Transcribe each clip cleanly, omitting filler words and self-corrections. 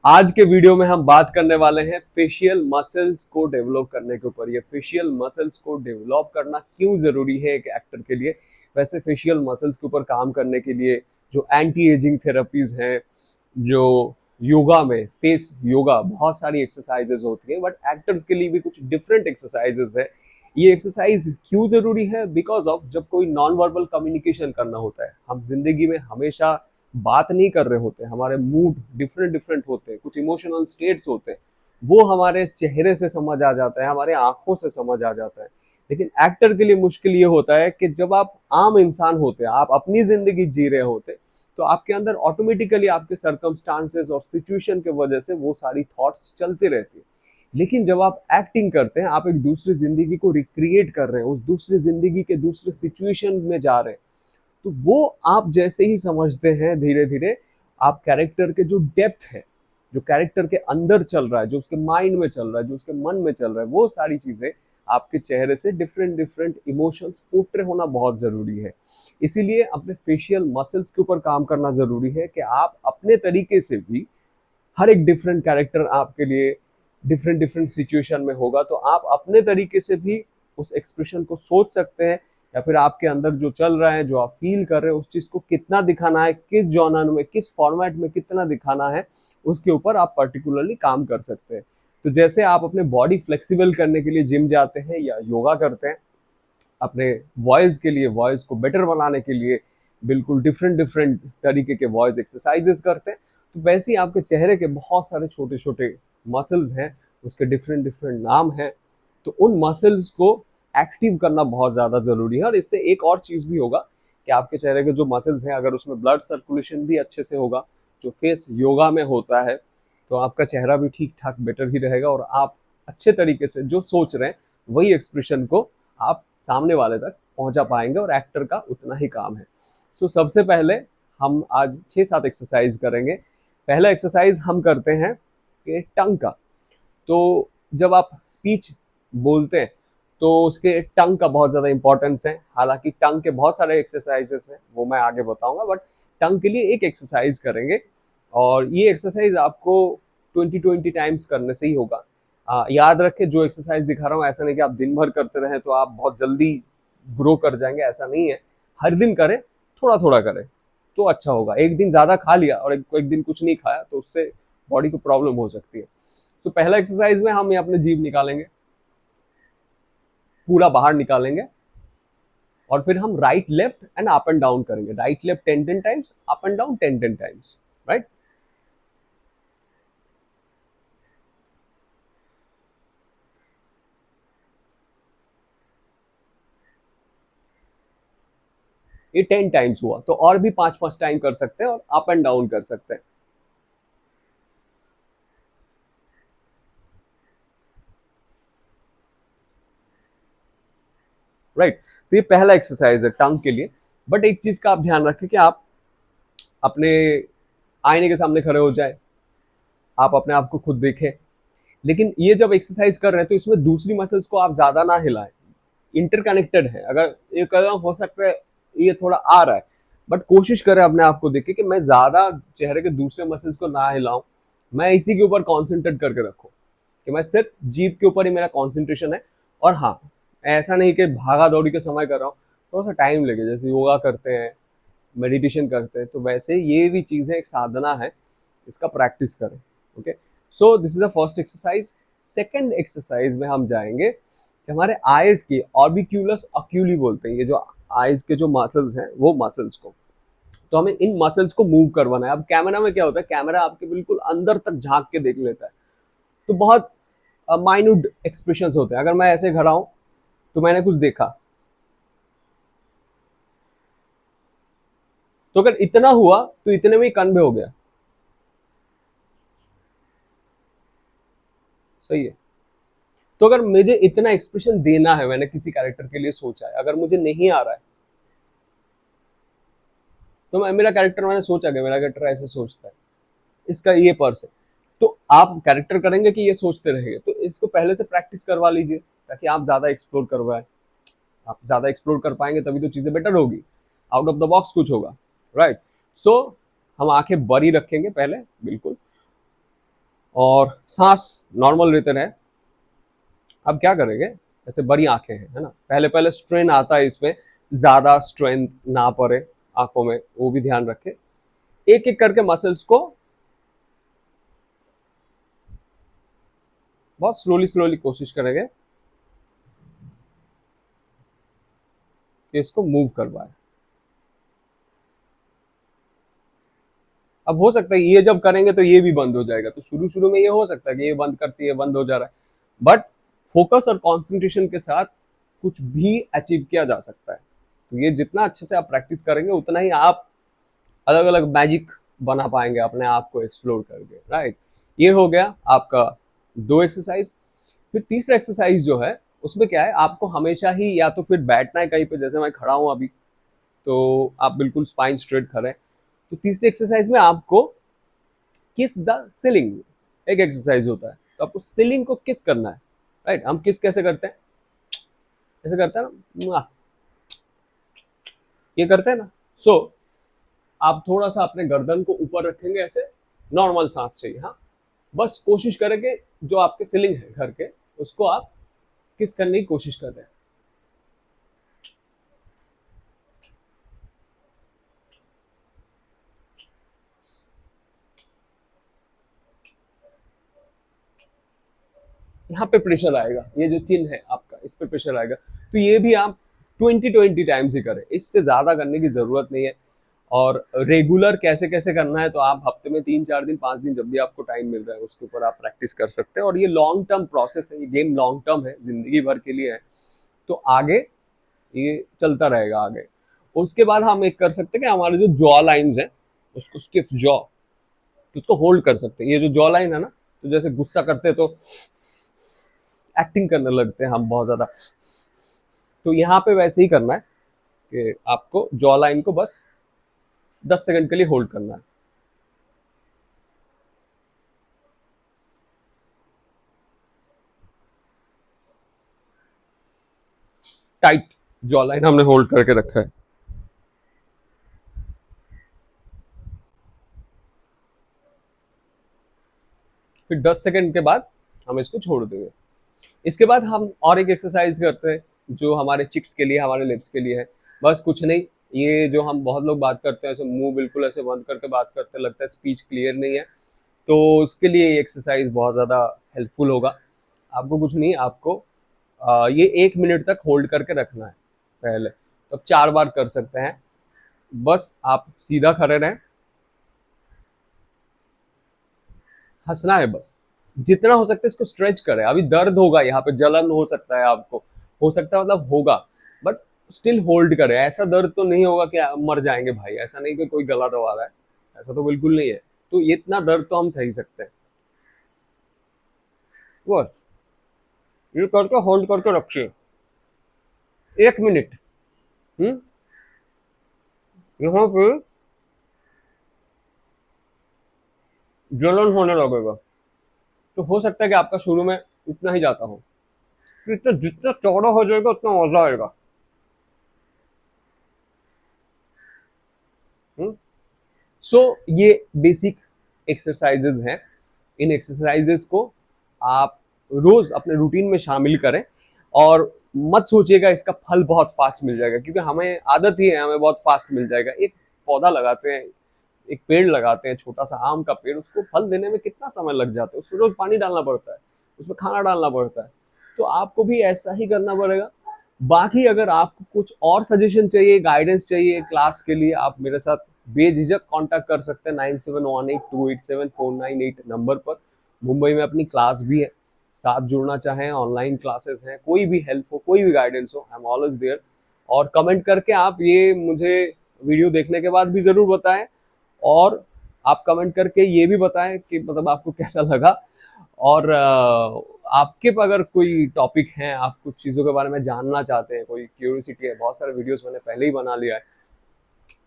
आज के वीडियो में हम बात करने वाले हैं फेशियल मसल्स को डेवलप करने के ऊपर। ये फेशियल मसल्स को डेवलप करना क्यों जरूरी है एक एक्टर के लिए। वैसे फेशियल मसल्स के ऊपर काम करने के लिए जो एंटी एजिंग थेरेपीज हैं, जो योगा में फेस योगा बहुत सारी एक्सरसाइजेज होती हैं, बट एक्टर्स के लिए भी कुछ डिफरेंट एक्सरसाइजेज है। ये एक्सरसाइज क्यों जरूरी है? बिकॉज ऑफ जब कोई नॉन वर्बल कम्युनिकेशन करना होता है, हम जिंदगी में हमेशा बात नहीं कर रहे होते, हमारे मूड डिफरेंट डिफरेंट होते हैं, कुछ इमोशनल स्टेट्स होते हैं, वो हमारे चेहरे से समझ आ जाता है, हमारे आंखों से समझ आ जाता है। लेकिन एक्टर के लिए मुश्किल ये होता है कि जब आप आम इंसान होते हैं, आप अपनी जिंदगी जी रहे होते, तो आपके अंदर ऑटोमेटिकली आपके सर्कमस्टांसेस और सिचुएशन के वजह से वो सारी थॉट्स चलती रहती है। लेकिन जब आप एक्टिंग करते हैं, आप एक दूसरी जिंदगी को रिक्रिएट कर रहे हैं, उस दूसरी जिंदगी के दूसरे सिचुएशन में जा रहे हैं, तो वो आप जैसे ही समझते हैं धीरे धीरे आप कैरेक्टर के जो डेप्थ है, जो कैरेक्टर के अंदर चल रहा है, जो उसके माइंड में चल रहा है, जो उसके मन में चल रहा है, वो सारी चीजें आपके चेहरे से डिफरेंट डिफरेंट इमोशंस पोर्ट्रे होना बहुत जरूरी है। इसीलिए अपने फेशियल मसल्स के ऊपर काम करना जरूरी है कि आप अपने तरीके से भी हर एक डिफरेंट कैरेक्टर आपके लिए डिफरेंट डिफरेंट सिचुएशन में होगा, तो आप अपने तरीके से भी उस एक्सप्रेशन को सोच सकते हैं, या फिर आपके अंदर जो चल रहा है, जो आप फील कर रहे हैं, उस चीज को कितना दिखाना है, किस जॉनर में, किस फॉर्मेट में कितना दिखाना है, उसके ऊपर आप पर्टिकुलरली काम कर सकते हैं। तो जैसे आप अपने बॉडी फ्लेक्सिबल करने के लिए जिम जाते हैं या योगा करते हैं, अपने वॉइस के लिए, वॉइस को बेटर बनाने के लिए बिल्कुल डिफरेंट डिफरेंट तरीके के वॉइस एक्सरसाइजेस करते हैं, तो वैसे ही आपके चेहरे के बहुत सारे छोटे छोटे मसल्स हैं, उसके डिफरेंट डिफरेंट नाम हैं। तो उन मसल्स को एक्टिव करना बहुत ज़्यादा ज़रूरी है। और इससे एक और चीज़ भी होगा कि आपके चेहरे के जो मसल्स हैं, अगर उसमें ब्लड सर्कुलेशन भी अच्छे से होगा, जो फेस योगा में होता है, तो आपका चेहरा भी ठीक ठाक बेटर ही रहेगा, और आप अच्छे तरीके से जो सोच रहे हैं वही एक्सप्रेशन को आप सामने वाले तक पहुंचा पाएंगे, और एक्टर का उतना ही काम है। सो सबसे पहले हम आज 6-7 एक्सरसाइज करेंगे। पहला एक्सरसाइज हम करते हैं कि टंग का। तो जब आप स्पीच बोलते हैं, तो उसके टंग का बहुत ज़्यादा इंपॉर्टेंस है। हालांकि टंग के बहुत सारे एक्सरसाइजेस हैं, वो मैं आगे बताऊंगा, बट टंग के लिए एक एक्सरसाइज करेंगे, और ये एक्सरसाइज आपको 20-20 टाइम्स करने से ही होगा। याद रखें, जो एक्सरसाइज दिखा रहा हूँ, ऐसा नहीं कि आप दिन भर करते रहें तो आप बहुत जल्दी ग्रो कर जाएंगे, ऐसा नहीं है। हर दिन करें, थोड़ा थोड़ा करें, तो अच्छा होगा। एक दिन ज़्यादा खा लिया और एक दिन कुछ नहीं खाया, तो उससे बॉडी को प्रॉब्लम हो सकती है। तो पहला एक्सरसाइज में हम अपने जीभ निकालेंगे, पूरा बाहर निकालेंगे, और फिर हम right left and up and down करेंगे। Right left 10-10 times, up and down 10-10 times. Right. ये 10 टाइम्स हुआ, तो और भी 5-5 टाइम कर सकते हैं, और अप एंड डाउन कर सकते हैं। राइट। तो ये पहला एक्सरसाइज है टंग के लिए। बट एक चीज का आप ध्यान रखें कि आप अपने आईने के सामने खड़े हो जाए, आप अपने आप को खुद देखें। लेकिन ये जब एक्सरसाइज कर रहे हैं, तो इसमें दूसरी मसल्स को आप ज्यादा ना हिलाएं। इंटरकनेक्टेड है, अगर ये कदम हो सकता है ये थोड़ा आ रहा है, बट कोशिश करें अपने आप को देखे कि मैं ज्यादा चेहरे के दूसरे मसल्स को ना हिलाऊं, मैं इसी के ऊपर कॉन्सेंट्रेट करके रखूं कि मैं सिर्फ जीभ के ऊपर ही मेरा कॉन्सेंट्रेशन है। और हाँ, ऐसा नहीं कि भागा दौड़ी के समय कर रहा हूँ, थोड़ा सा टाइम लगे, जैसे योगा करते हैं, मेडिटेशन करते हैं, तो वैसे ये भी चीजें एक साधना है, इसका प्रैक्टिस करें। Okay. So this is the first exercise. Second exercise में हम जाएंगे कि हमारे आईज के ऑर्बिक्यूलस ऑक्यूली बोलते हैं, ये जो आईज के जो मसल्स हैं, वो मसल्स को, तो हमें इन मसल्स को मूव करवाना है। अब कैमरा में क्या होता है, कैमरा आपके बिल्कुल अंदर तक झांक के देख लेता है, तो बहुत माइन्यूट एक्सप्रेशंस होते हैं। अगर मैं ऐसे खड़ा हूं, तो मैंने कुछ देखा, तो अगर इतना हुआ तो इतने में ही कन्वे हो गया। सही है। तो अगर मुझे इतना एक्सप्रेशन देना है, मैंने किसी कैरेक्टर के लिए सोचा है, अगर मुझे नहीं आ रहा है, तो मैं मेरा कैरेक्टर, मैंने सोचा कि मेरा कैरेक्टर ऐसे सोचता है, इसका ये पर्स है, तो आप कैरेक्टर करेंगे कि ये सोचते रहेंगे, तो इसको पहले से प्रैक्टिस करवा लीजिए, ताकि आप ज्यादा एक्सप्लोर करवाएं। आप ज्यादा एक्सप्लोर कर पाएंगे तभी तो चीजें बेटर होगी, आउट ऑफ द बॉक्स कुछ होगा। राइट। सो हम आंखें बड़ी रखेंगे पहले, बिल्कुल, और सांस नॉर्मल लेते रहे। अब क्या करेंगे, ऐसे बड़ी आंखें हैं, है ना, पहले पहले स्ट्रेन आता है इसमें, ज्यादा स्ट्रेन ना पड़े आंखों में, वो भी ध्यान रखें। एक एक करके मसल्स को बहुत स्लोली स्लोली कोशिश करेंगे कि इसको मूव करवाए। अब हो सकता है ये जब करेंगे तो ये भी बंद हो जाएगा, तो शुरू शुरू में ये हो सकता है कि ये बंद करती है, बंद हो जा रहा है, बट फोकस और कंसंट्रेशन के साथ कुछ भी अचीव किया जा सकता है। तो ये जितना अच्छे से आप प्रैक्टिस करेंगे उतना ही आप अलग अलग मैजिक बना पाएंगे अपने आप को एक्सप्लोर करके, राइट। ये हो गया आपका 2 एक्सरसाइज। फिर तीसरा एक्सरसाइज जो है उसमें क्या है, आपको हमेशा ही या तो फिर बैठना है कहीं पे, जैसे मैं खड़ा हूं अभी, तो आप बिल्कुल स्पाइन स्ट्रेट खड़े। तो तीसरे एक्सरसाइज में आपको किस द सीलिंग, एक एक्सरसाइज होता है, तो आपको सीलिंग को किस करना है, राइट। हम किस कैसे करते हैं, ऐसे करते हैं ना, ये करते हैं ना। सो आप थोड़ा सा अपने गर्दन को ऊपर रखेंगे ऐसे, नॉर्मल सांस चाहिए, हाँ। बस कोशिश करेंगे जो आपके सीलिंग है घर के, उसको आप किस करने की कोशिश कर रहे हैं। यहाँ पे प्रेशर आएगा, ये जो चिन्ह है आपका, इस पे प्रेशर आएगा। तो ये भी आप 20 टाइम्स ही करें, इससे ज्यादा करने की जरूरत नहीं है। और रेगुलर कैसे कैसे करना है, तो आप हफ्ते में 3 4 दिन 5 दिन जब भी आपको टाइम मिल रहा है उसके ऊपर आप प्रैक्टिस कर सकते हैं। और ये लॉन्ग टर्म प्रोसेस है, ये गेम लॉन्ग टर्म है, जिंदगी भर के लिए है। तो आगे ये चलता रहेगा आगे। उसके बाद हम एक कर सकते हैं कि हमारे जो जॉ लाइन्स हैं, उसको स्टिफ जॉ, तो उसको होल्ड कर सकते हैं। ये जो जॉ लाइन है ना, तो जैसे गुस्सा करते हैं तो एक्टिंग करने लगते हैं हम बहुत ज्यादा, तो यहाँ पे वैसे ही करना है कि आपको जॉ लाइन को बस 10 सेकंड के लिए होल्ड करना है। टाइट जॉ लाइन हमने होल्ड करके रखा है। फिर 10 सेकंड के बाद हम इसको छोड़ देंगे। इसके बाद हम और एक एक्सरसाइज करते हैं जो हमारे चिक्स के लिए, हमारे लिप्स के लिए है। बस कुछ नहीं, ये जो हम बहुत लोग बात करते हैं ऐसे मुंह बिल्कुल ऐसे बंद करके बात करते हैं, लगता है स्पीच क्लियर नहीं है, तो उसके लिए ये एक्सरसाइज बहुत ज़्यादा हेल्पफुल होगा। आपको कुछ नहीं, आपको ये 1 मिनट तक होल्ड करके रखना है पहले, तो आप 4 बार कर सकते हैं। बस आप सीधा खड़े रहें, हंसना है बस, जितना हो सकता है इसको स्ट्रेच करें। अभी दर्द होगा, यहाँ पे जलन हो सकता है आपको, हो सकता है मतलब होगा, बट स्टिल होल्ड करें। ऐसा दर्द तो नहीं होगा कि आप मर जाएंगे भाई, ऐसा नहीं कि कोई गला दबा रहा है, ऐसा तो बिल्कुल नहीं है। तो इतना दर्द तो हम सही सकते हैं। बस ये करके होल्ड करके रखिए 1 मिनट। हम्म, यहाँ पे जलन होने लगेगा, तो हो सकता है कि आपका शुरू में इतना ही जाता हो, तो इतना जितना चौड़ा हो जाएगा उतना मजा आएगा। सो ये बेसिक एक्सरसाइजेज हैं। इन एक्सरसाइजेज को आप रोज अपने रूटीन में शामिल करें, और मत सोचिएगा इसका फल बहुत फास्ट मिल जाएगा, क्योंकि हमें आदत ही है, हमें बहुत फास्ट मिल जाएगा। एक पौधा लगाते हैं, एक पेड़ लगाते हैं, छोटा सा आम का पेड़, उसको फल देने में कितना समय लग जाता है, उसमें रोज पानी डालना पड़ता है, उसमें खाना डालना पड़ता है। तो आपको भी ऐसा ही करना पड़ेगा। बाकी अगर आपको कुछ और सजेशन चाहिए, गाइडेंस चाहिए क्लास के लिए, आप मेरे साथ बेझिझक कांटेक्ट कर सकते हैं 9718287498 नंबर पर। मुंबई में अपनी क्लास भी है, साथ जुड़ना चाहें, ऑनलाइन क्लासेस हैं, कोई भी हेल्प हो, कोई भी गाइडेंस हो, आई एम ऑलवेज देयर। और कमेंट करके आप ये मुझे वीडियो देखने के बाद भी जरूर बताएं, और आप कमेंट करके ये भी बताएं कि मतलब आपको कैसा लगा। और आपके पास अगर कोई टॉपिक है, आप कुछ चीज़ों के बारे में जानना चाहते हैं, कोई क्यूरियोसिटी है, बहुत सारे वीडियोस मैंने पहले ही बना लिया है,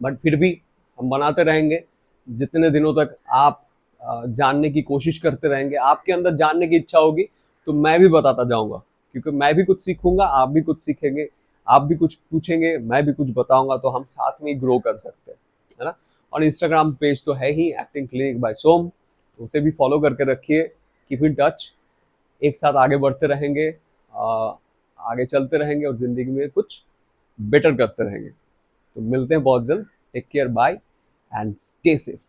बट फिर भी हम बनाते रहेंगे जितने दिनों तक आप जानने की कोशिश करते रहेंगे, आपके अंदर जानने की इच्छा होगी, तो मैं भी बताता जाऊंगा, क्योंकि मैं भी कुछ सीखूंगा, आप भी कुछ सीखेंगे, आप भी कुछ पूछेंगे, मैं भी कुछ बताऊंगा, तो हम साथ में ग्रो कर सकते हैं, है ना। और इंस्टाग्राम पेज तो है ही, एक्टिंग क्लिनिक बाय सोम। तो उसे भी फॉलो करके रखिए, कीप इन टच, एक साथ आगे बढ़ते रहेंगे, आगे चलते रहेंगे और ज़िंदगी में कुछ बेटर करते रहेंगे। तो मिलते हैं बहुत जल्द। Take care, bye and stay safe.